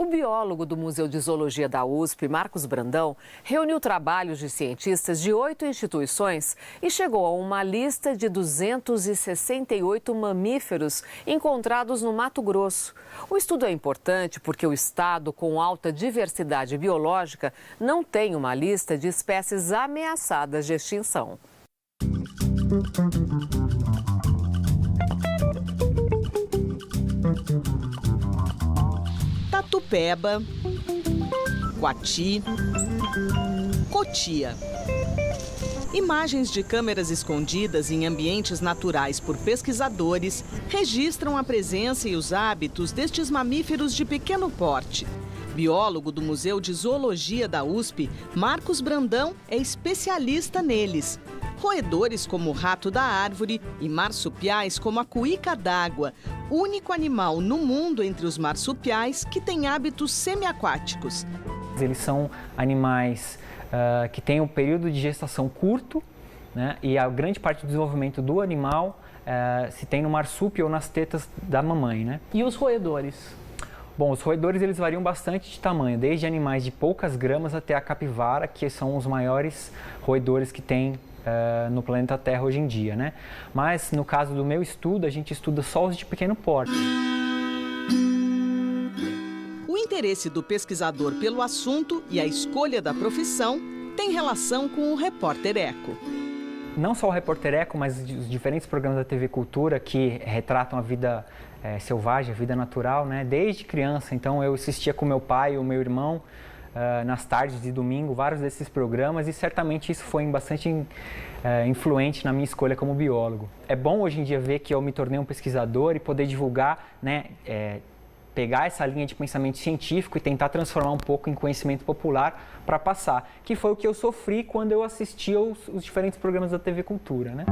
O biólogo do Museu de Zoologia da USP, Marcos Brandão, reuniu trabalhos de cientistas de 8 instituições e chegou a uma lista de 268 mamíferos encontrados no Mato Grosso. O estudo é importante porque o estado, com alta diversidade biológica, não tem uma lista de espécies ameaçadas de extinção. Tatupeba, Coati, Cotia. Imagens de câmeras escondidas em ambientes naturais por pesquisadores registram a presença e os hábitos destes mamíferos de pequeno porte. Biólogo do Museu de Zoologia da USP, Marcos Brandão é especialista neles. Roedores como o rato da árvore e marsupiais como a cuíca d'água, único animal no mundo entre os marsupiais que tem hábitos semiaquáticos. Eles são animais que têm um período de gestação curto, né, e a grande parte do desenvolvimento do animal se tem no marsúpio ou nas tetas da mamãe, né? E os roedores? Bom, os roedores eles variam bastante de tamanho, desde animais de poucas gramas até a capivara, que são os maiores roedores que tem no planeta Terra hoje em dia, né? Mas no caso do meu estudo, a gente estuda só os de pequeno porte. O interesse do pesquisador pelo assunto e a escolha da profissão tem relação com o Repórter Eco. Não só o Repórter Eco, mas os diferentes programas da TV Cultura que retratam a vida selvagem, a vida natural, né? Desde criança, então eu assistia com meu pai e o meu irmão nas tardes de domingo, vários desses programas, e certamente isso foi bastante influente na minha escolha como biólogo. É bom hoje em dia ver que eu me tornei um pesquisador e poder divulgar, né, pegar essa linha de pensamento científico e tentar transformar um pouco em conhecimento popular para passar, que foi o que eu sofri quando eu assistia os diferentes programas da TV Cultura, né?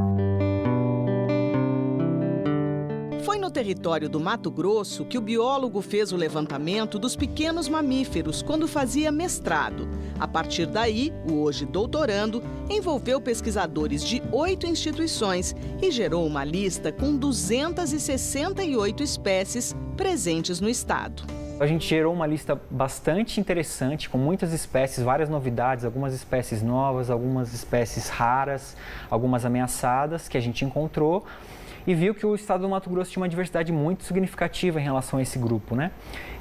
Foi no território do Mato Grosso que o biólogo fez o levantamento dos pequenos mamíferos quando fazia mestrado. A partir daí, o hoje doutorando envolveu pesquisadores de 8 instituições e gerou uma lista com 268 espécies presentes no estado. A gente gerou uma lista bastante interessante, com muitas espécies, várias novidades, algumas espécies novas, algumas espécies raras, algumas ameaçadas que a gente encontrou. E viu que o estado do Mato Grosso tinha uma diversidade muito significativa em relação a esse grupo, né?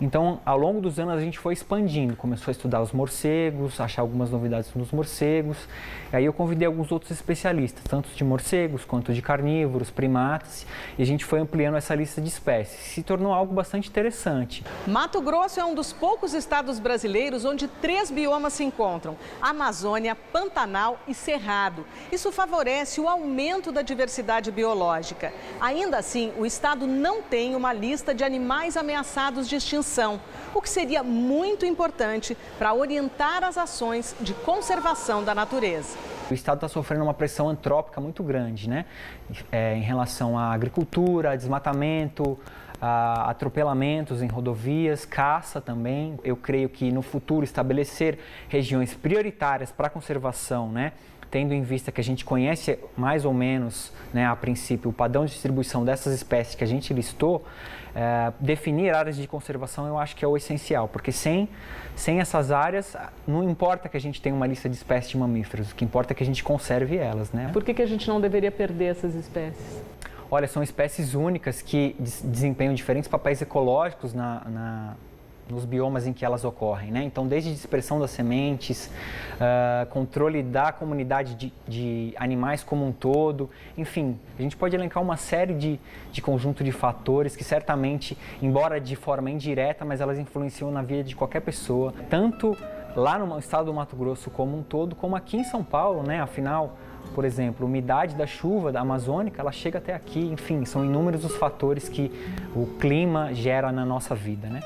Então, ao longo dos anos, a gente foi expandindo, começou a estudar os morcegos, achar algumas novidades nos morcegos. Aí eu convidei alguns outros especialistas, tanto de morcegos quanto de carnívoros, primatas, e a gente foi ampliando essa lista de espécies. Se tornou algo bastante interessante. Mato Grosso é um dos poucos estados brasileiros onde 3 biomas se encontram: Amazônia, Pantanal e Cerrado. Isso favorece o aumento da diversidade biológica. Ainda assim, o estado não tem uma lista de animais ameaçados de extinção, o que seria muito importante para orientar as ações de conservação da natureza. O estado está sofrendo uma pressão antrópica muito grande, né? Em relação à agricultura, a desmatamento, a atropelamentos em rodovias, caça também. Eu creio que no futuro estabelecer regiões prioritárias para a conservação, né? Tendo em vista que a gente conhece mais ou menos, né, a princípio, o padrão de distribuição dessas espécies que a gente listou, definir áreas de conservação eu acho que é o essencial, porque sem essas áreas, não importa que a gente tenha uma lista de espécies de mamíferos, o que importa é que a gente conserve elas, né? Por que a gente não deveria perder essas espécies? Olha, são espécies únicas que desempenham diferentes papéis ecológicos nos biomas em que elas ocorrem, né? Então, desde dispersão das sementes, controle da comunidade de animais como um todo, enfim, a gente pode elencar uma série de conjunto de fatores que certamente, embora de forma indireta, mas elas influenciam na vida de qualquer pessoa, tanto lá no estado do Mato Grosso como um todo, como aqui em São Paulo, né? Afinal, por exemplo, a umidade da chuva da Amazônica, ela chega até aqui, enfim, são inúmeros os fatores que o clima gera na nossa vida, né?